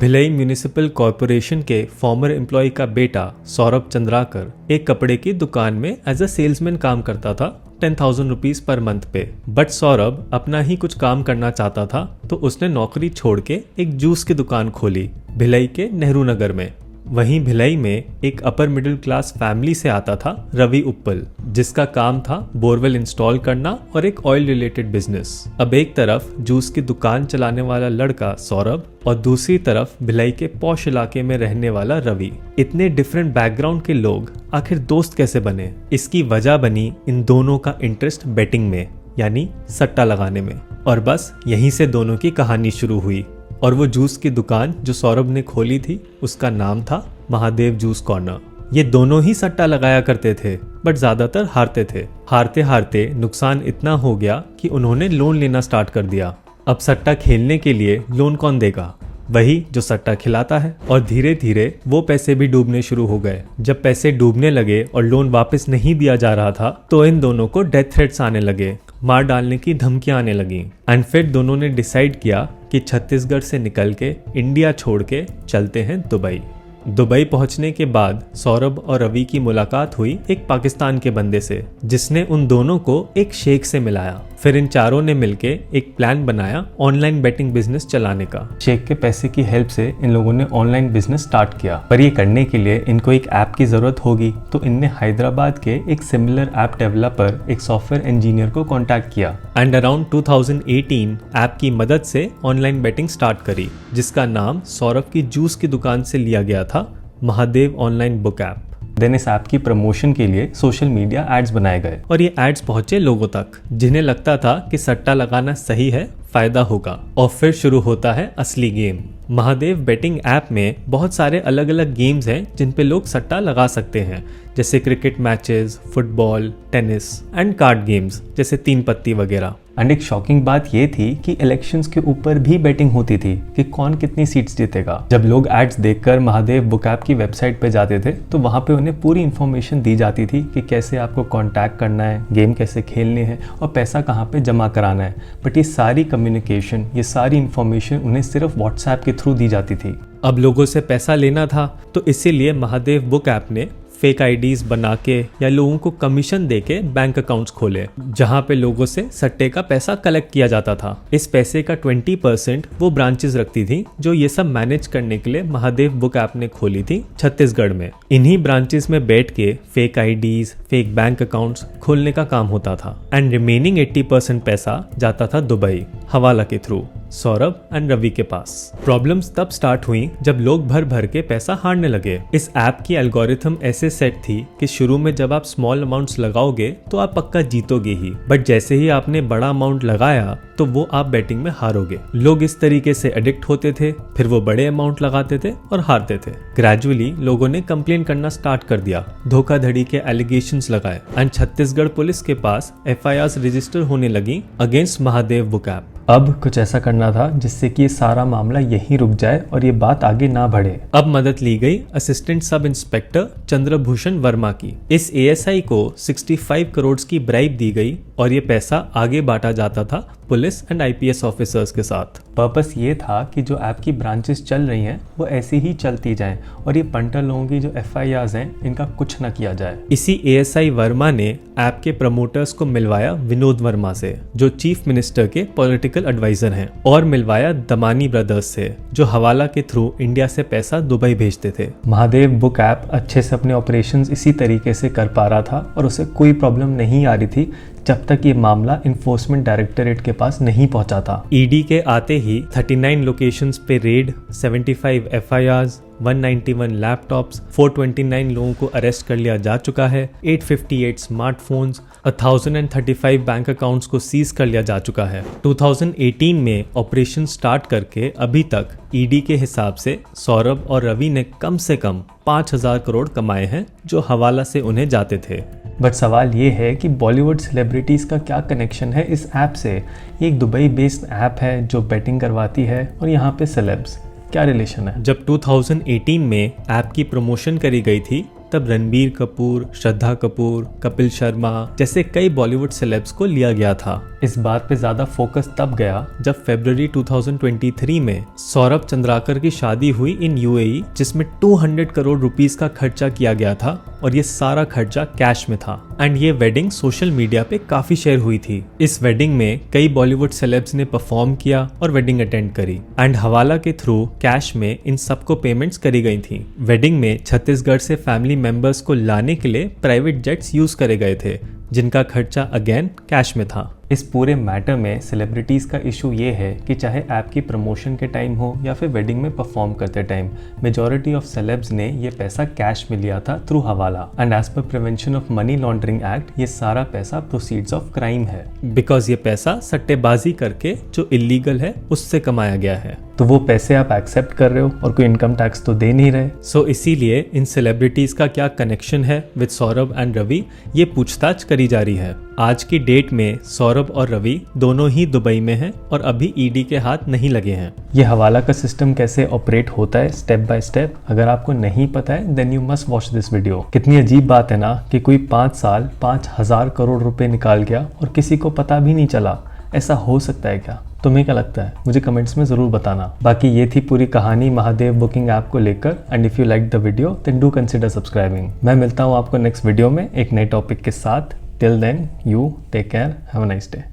Bhilai municipal corporation के farmer employ का बेटा सौरभ चंद्राकर एक कपड़े की दुकान में एज अ सेल्समैन काम करता था 10,000 रुपीज पर मंथ पे। बट सौरभ अपना ही कुछ काम करना चाहता था, तो उसने नौकरी छोड़ के एक जूस की दुकान खोली भिलाई के नेहरू नगर में। वहीं भिलाई में एक अपर मिडिल क्लास फैमिली से आता था रवि उप्पल, जिसका काम था बोरवेल इंस्टॉल करना और एक ऑयल रिलेटेड बिजनेस। अब एक तरफ जूस की दुकान चलाने वाला लड़का सौरभ और दूसरी तरफ भिलाई के पॉश इलाके में रहने वाला रवि। इतने डिफरेंट बैकग्राउंड के लोग आखिर दोस्त कैसे बने? इसकी वजह बनी इन दोनों का इंटरेस्ट बेटिंग में, यानी सट्टा लगाने में। और बस यहीं से दोनों की कहानी शुरू हुई। और वो जूस की दुकान जो सौरभ ने खोली थी, उसका नाम था महादेव जूस कॉर्नर। ये दोनों ही सट्टा लगाया करते थे, बट ज्यादातर हारते थे। हारते हारते नुकसान इतना हो गया कि उन्होंने लोन लेना स्टार्ट कर दिया। अब सट्टा खेलने के लिए लोन कौन देगा? वही जो सट्टा खिलाता है। और धीरे धीरे वो पैसे भी डूबने शुरू हो गए। जब पैसे डूबने लगे और लोन वापस नहीं दिया जा रहा था, तो इन दोनों को डेथ थ्रेट्स आने लगे, मार डालने की धमकियां आने लगी। एंड फिर दोनों ने डिसाइड किया कि छत्तीसगढ़ से निकल के इंडिया छोड़ के चलते हैं दुबई। दुबई पहुंचने के बाद सौरभ और रवि की मुलाकात हुई एक पाकिस्तान के बंदे से, जिसने उन दोनों को एक शेख से मिलाया। फिर इन चारों ने मिलके एक प्लान बनाया ऑनलाइन बेटिंग बिजनेस चलाने का। शेख के पैसे की हेल्प से इन लोगों ने ऑनलाइन बिजनेस स्टार्ट किया, पर ये करने के लिए इनको एक ऐप की जरूरत होगी, तो इनने हैदराबाद के एक सिमिलर ऐप डेवलपर, एक सॉफ्टवेयर इंजीनियर को कॉन्टैक्ट किया। एंड अराउंड 2018 ऐप की मदद से ऑनलाइन बेटिंग स्टार्ट करी, जिसका नाम सौरभ की जूस की दुकान से लिया गया था, Mahadev online book app. Then इस ऐप की प्रमोशन के लिए सोशल मीडिया एड्स बनाए गए और ये एड्स पहुंचे लोगों तक, जिन्हें लगता था कि सट्टा लगाना सही है, फायदा होगा। और फिर शुरू होता है असली गेम। महादेव बेटिंग ऐप में बहुत सारे अलग अलग गेम्स हैं जिन पे लोग सट्टा लगा सकते हैं, जैसे cricket matches, football, tennis and card games जैसे 3 पत्ती वगैरह। एंड एक शॉकिंग बात ये थी कि इलेक्शंस के ऊपर भी बेटिंग होती थी कि कौन कितनी सीट्स जीतेगा। जब लोग एड्स देखकर महादेव बुक ऐप की वेबसाइट पे जाते थे, तो वहाँ पे उन्हें पूरी इन्फॉर्मेशन दी जाती थी कि कैसे आपको कांटेक्ट करना है, गेम कैसे खेलने हैं और पैसा कहाँ पे जमा कराना है। बट ये सारी कम्युनिकेशन, ये सारी इन्फॉर्मेशन उन्हें सिर्फ व्हाट्सएप के थ्रू दी जाती थी। अब लोगों से पैसा लेना था, तो इसीलिए महादेव बुक ऐप ने फेक आईडीज बना के या लोगों को कमीशन देके बैंक अकाउंट्स खोले, जहां पे लोगों से सट्टे का पैसा कलेक्ट किया जाता था। इस पैसे का 20% वो ब्रांचेस रखती थी, जो ये सब मैनेज करने के लिए महादेव बुक ऐप ने खोली थी छत्तीसगढ़ में। इन्हीं ब्रांचेस में बैठ के fake IDs, fake bank accounts खोलने का काम होता था। एंड रिमेनिंग 80% पैसा जाता था दुबई हवाला के थ्रू सौरभ एंड रवि के पास। प्रॉब्लम्स तब स्टार्ट हुई जब लोग भर भर के पैसा हारने लगे। इस ऐप की एल्गोरिथम ऐसे सेट थी कि शुरू में जब आप स्मॉल अमाउंट्स लगाओगे तो आप पक्का जीतोगे ही, बट जैसे ही आपने बड़ा अमाउंट लगाया तो वो आप बेटिंग में हारोगे। लोग इस तरीके से एडिक्ट होते थे, फिर वो बड़े अमाउंट लगाते थे और हारते थे। ग्रेजुअली लोगों ने कंप्लेन करना स्टार्ट कर दिया, धोखाधड़ी के एलिगेशंस लगाए एंड छत्तीसगढ़ पुलिस के पास FIRs रजिस्टर होने लगी अगेंस्ट महादेव बुक ऐप। अब कुछ ऐसा करना था जिससे कि ये सारा मामला यहीं रुक जाए और ये बात आगे ना बढ़े। अब मदद ली गई assistant sub inspector Chandrabhushan Verma की। इस ASI को 65 करोड़ की ब्राइब दी गई और ये पैसा आगे बांटा जाता था पुलिस एंड IPS ऑफिसर्स के साथ। पर्पस ये था कि जो ऐप की ब्रांचेस चल रही हैं वो ऐसी ही चलती जाएं और ये पंटर लोगों की जो FIRs हैं इनका कुछ ना किया जाए। इसी ASI वर्मा ने ऐप के प्रमोटर्स को मिलवाया विनोद वर्मा से, जो चीफ मिनिस्टर के पॉलिटिकल एडवाइजर हैं, और मिलवाया दमानी ब्रदर्स से, जो हवाला के थ्रू इंडिया से पैसा दुबई भेजते थे। महादेव बुक ऐप अच्छे से अपने ऑपरेशंस इसी तरीके से कर पा रहा था और उसे कोई प्रॉब्लम नहीं आ रही थी जब तक ये मामला इन्फोर्समेंट डायरेक्टोरेट के पास नहीं पहुंचा था। ED के आते ही 39 लोकेशंस पे रेड, 75 FIRs, 191 लैपटॉप्स, 429 लोगों को अरेस्ट कर लिया जा चुका है, 858 स्मार्टफोन्स, 1035 बैंक अकाउंट्स को सीज कर लिया जा चुका है। 2018 में ऑपरेशन स्टार्ट करके अभी तक ED के हिसाब से सौरभ और रवि ने कम से कम 5,000 करोड़ कमाए हैं, जो हवाला से उन्हें जाते थे। बट सवाल ये है कि बॉलीवुड सेलिब्रिटीज का क्या कनेक्शन है इस ऐप से? ये एक दुबई बेस्ड ऐप है जो बेटिंग करवाती है और यहाँ पे सेलेब्स, क्या रिलेशन है? जब 2018 में ऐप की प्रमोशन करी गई थी तब रणबीर कपूर, श्रद्धा कपूर, कपिल शर्मा जैसे कई बॉलीवुड सेलेब्स को लिया गया था। इस बात पे ज्यादा फोकस तब गया जब फरवरी 2023 में सौरभ चंद्राकर की शादी हुई इन यूएई, जिसमें 200 करोड़ रुपीस का खर्चा किया गया था और ये सारा खर्चा कैश में था। एंड ये वेडिंग सोशल मीडिया पे काफी शेयर हुई थी। इस वेडिंग में कई बॉलीवुड सेलेब्स ने परफॉर्म किया और वेडिंग अटेंड करी एंड हवाला के थ्रू कैश में इन सबको पेमेंट्स करी गई थी। वेडिंग में छत्तीसगढ़ से फैमिली मेंबर्स को लाने के लिए प्राइवेट जेट्स यूज करे गए थे, जिनका खर्चा अगेन कैश में था। इस पूरे मैटर में सेलिब्रिटीज़ का इशू ये है कि चाहे ऐप की प्रमोशन के टाइम हो या फिर वेडिंग में परफॉर्म करते टाइम, मेजॉरिटी ऑफ सेलेब्स ने ये पैसा कैश में लिया था through hawala. And as per prevention of money laundering act, ये सारा पैसा प्रोसीड्स ऑफ क्राइम है, बिकॉज ये पैसा सट्टेबाजी करके जो इलीगल है उससे कमाया गया है। तो वो पैसे आप एक्सेप्ट कर रहे हो और कोई इनकम टैक्स तो दे नहीं रहे। सो इसीलिए इन सेलिब्रिटीज का क्या कनेक्शन है विद सौरभ एंड रवि, ये पूछताछ करी जा रही है। आज की डेट में सौरभ और रवि दोनों ही दुबई में हैं और अभी ईडी के हाथ नहीं लगे हैं। ये हवाला का सिस्टम कैसे ऑपरेट होता है स्टेप बाय स्टेप, अगर आपको नहीं पता है then you must watch this video. कितनी अजीब बात है ना कि कोई 5 साल 5,000 करोड़ रुपए निकाल गया और किसी को पता भी नहीं चला। ऐसा हो सकता है क्या? तुम्हें क्या लगता है? मुझे कमेंट्स में जरूर बताना। बाकी ये थी पूरी कहानी महादेव बुकिंग ऐप को लेकर। And if you like the video then do consider subscribing. मैं मिलता हूँ आपको नेक्स्ट वीडियो में एक नए टॉपिक के साथ। Till then you take care, have a nice day.